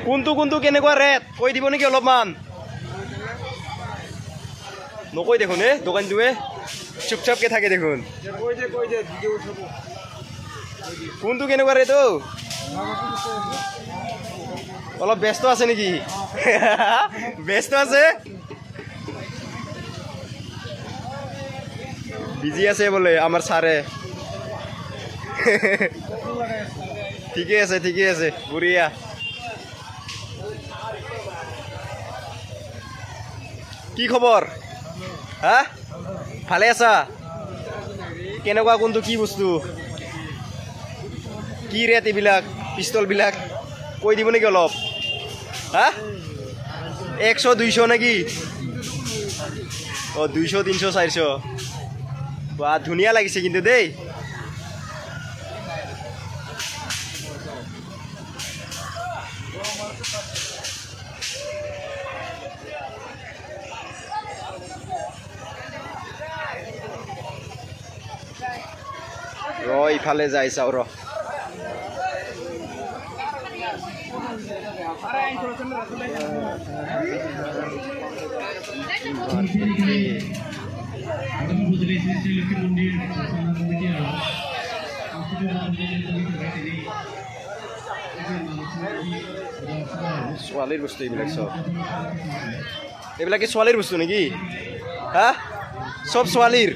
কোনটো কোনটো কেনেকুৱা ৰেট কৈ দিব নেকি অলপমান নকৈ দেখোন দোকানটোৱে চুপচাপকে থাকে দেখোন কোনটো কেনেকুৱা ৰেট অলপ ব্যস্ত আছে নেকি ব্যস্ত আছে বিজি আছে বোলে আমাৰ ছাৰে ঠিকে আছে বঢ়িয়া কি খবৰ হা ভালে আছা কেনেকুৱা কোনটো কি বস্তু কি ৰেট এইবিলাক পিষ্টলবিলাক কৈ দিব নেকি অলপ হা 100 200 নেকি 200 300 400 বাহ ধুনীয়া লাগিছে কিন্তু দেই ইফালে যাই চাও ৰ ছোৱালীৰ বস্তু এইবিলাক চব এইবিলাক কি ছোৱালীৰ বস্তু নেকি হা সব ছোৱালীৰ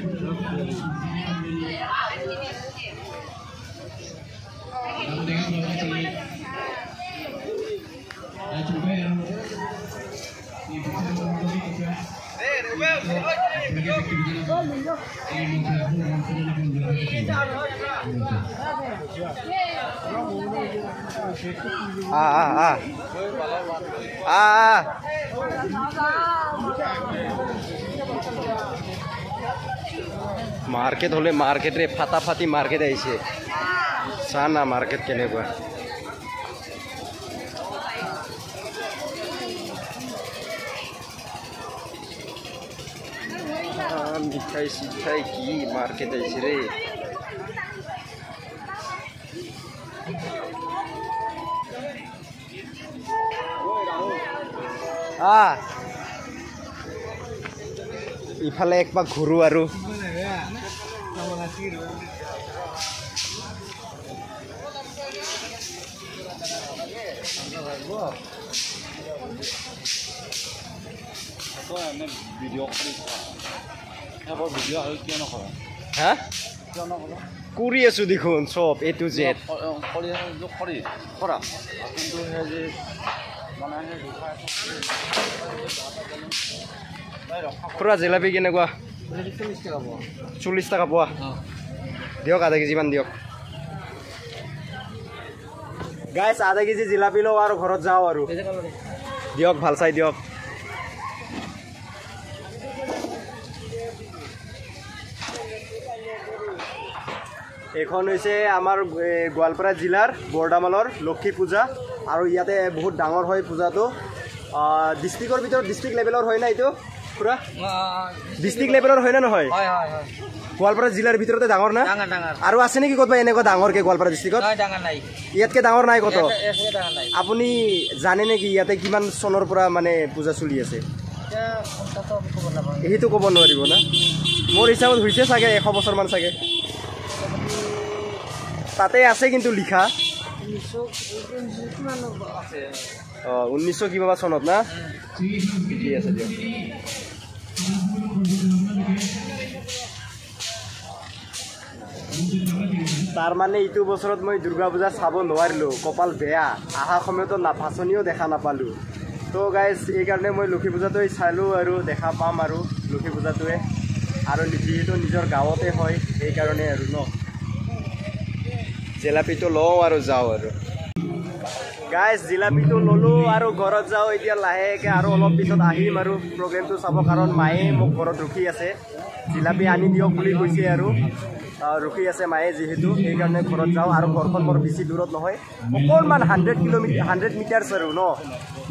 মাৰ্কেট হলে মাৰ্কেটে ফাটাফাটি মাৰ্কেট আইছে সানা মাৰ্কেট কেনেকুৱা মিঠাই সিঠাই কি মাৰ্কেট আইছে ৰে ইফালে একবাৰ ঘূৰো আৰু কৰি আছো দেখোন চব এ টু জেড খুৰা জিলাপি কেনেকুৱা 40 টাকা পোৱা দিয়ক আধা কেজি মান দিয়ক গাইস আধা কেজি জিলাপি লও আৰু ঘৰত যাও আৰু দিয়ক ভাল চাই দিয়ক এখন হৈছে আমাৰ গোৱালপাৰা জিলাৰ বৰদামালৰ লক্ষী পূজা আৰু ইয়াতে বহুত ডাঙৰ হয় পূজাটো ডিস্ট্ৰিক্টৰ ভিতৰত ডিস্ট্ৰিক্ট লেভেলৰ হয় না এইটো পুৰা ডিস্ট্ৰিক্ট লেভেলৰ হয় না নহয় হয় হয় হয় গোৱালপাৰা জিলাৰ ভিতৰতে ডাঙৰ না আৰু আছে নেকি কতবা এনেকুৱা ডাঙৰকে গোৱালপাৰা ডিস্ট্ৰিক্টত নাই ডাঙৰ নাই ইয়াতকে ডাঙৰ নাই কত আপুনি জানে নেকি ইয়াতে কিমান চনৰ পৰা মানে পূজা চলি আছে এইটো ক'ব নোৱাৰিব না মোৰ হিচাপত হৈছে চাগে 100 বছৰ মান চাগে তাতে আছে কিন্তু লিখা 1900 কিবা চনত না ঠিকে আছে দিয়ক তাৰ মানে ইটো বছৰত মই দুৰ্গা পূজা চাব নোৱাৰিলো কপাল বেয়া আহা সময়তো নাপাছনিও দেখা নাপালো তো গাইজ এই কাৰণে মই লক্ষী পূজাটোই চাইলো আৰু দেখা পাম আৰু লক্ষী পূজাটোৱে আৰু যিহেতু নিজৰ গাঁৱতে হয় এই কাৰণে আৰু ন জিলাপিটো লওঁ আৰু যাওঁ আৰু গাইজ জিলাপিটো ললো আৰু ঘৰত যাওঁ এতিয়া লাহেকে আৰু অলপ পিছত আহিম আৰু প্ৰগ্ৰেমটো চাব কাৰণ মায়ে মোক ঘৰত ৰখি আছে জিলাপি আনি দিয়ক বুলি কৈছে আৰু ৰখি আছে মায়ে যেহেতু এই কাৰণে ঘৰত যাওঁ আৰু ঘৰখন মোৰ বেছি দূৰত নহয় অকণমান 100 মিটাৰছ আৰু ন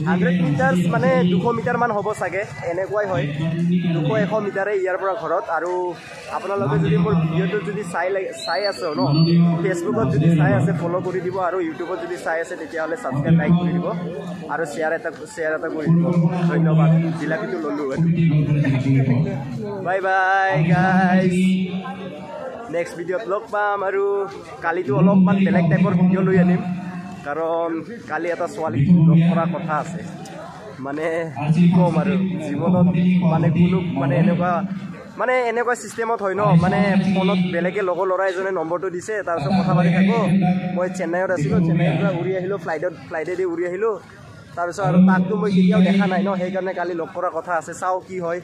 100 মিটাৰ্ছ মানে 200 মিটাৰমান হ'ব চাগে এনেকুৱাই হয় 200-100 মিটাৰে ইয়াৰ পৰা ঘৰত আৰু আপোনালোকে যদি মোৰ ভিডিঅ'টো যদি চাই আছে ন ফেচবুকত যদি চাই আছে ফ'ল' কৰি দিব আৰু ইউটিউবত যদি চাই আছে তেতিয়াহ'লে ছাবস্ক্ৰাইব লাইক কৰি দিব আৰু শ্বেয়াৰ এটা কৰি দিব ধন্যবাদ জিলাপিটো ল'লোঁ বাই বাই গাইজ নেক্সট ভিডিঅ'ত লগ পাম আৰু কালিতো অলপমান বেলেগ টাইপৰ ভিডিঅ' লৈ আনিম কাৰণ কালি এটা ছোৱালীক লগ কৰা কথা আছে মানে কি ক'ম আৰু জীৱনত মানে কোনো মানে এনেকুৱা চিষ্টেমত হয় ন মানে ফোনত বেলেগে লগৰ ল'ৰা এজনে নম্বৰটো দিছে তাৰপিছত কথা পাতি থাকোঁ মই চেন্নাইত আছিলোঁ চেন্নাইৰ পৰা উৰি আহিলোঁ ফ্লাইটেদি উৰি আহিলোঁ তাৰপিছত আৰু তাকতো মই কেতিয়াও দেখা নাই ন সেইকাৰণে কালি লগ কৰা কথা আছে চাওঁ কি হয়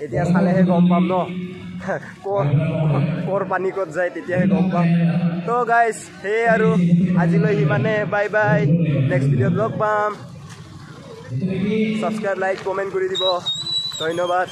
এতিয়া চালেহে গম পাম ন ক'ৰ পানী ক'ত যায় তেতিয়াহে গম পাম তো গাইজ সেয়ে আৰু আজিলৈ সিমানে বাই বাই নেক্সট ভিডিঅ'ত লগ পাম ছাবস্ক্ৰাইব লাইক কমেণ্ট কৰি দিব ধন্যবাদ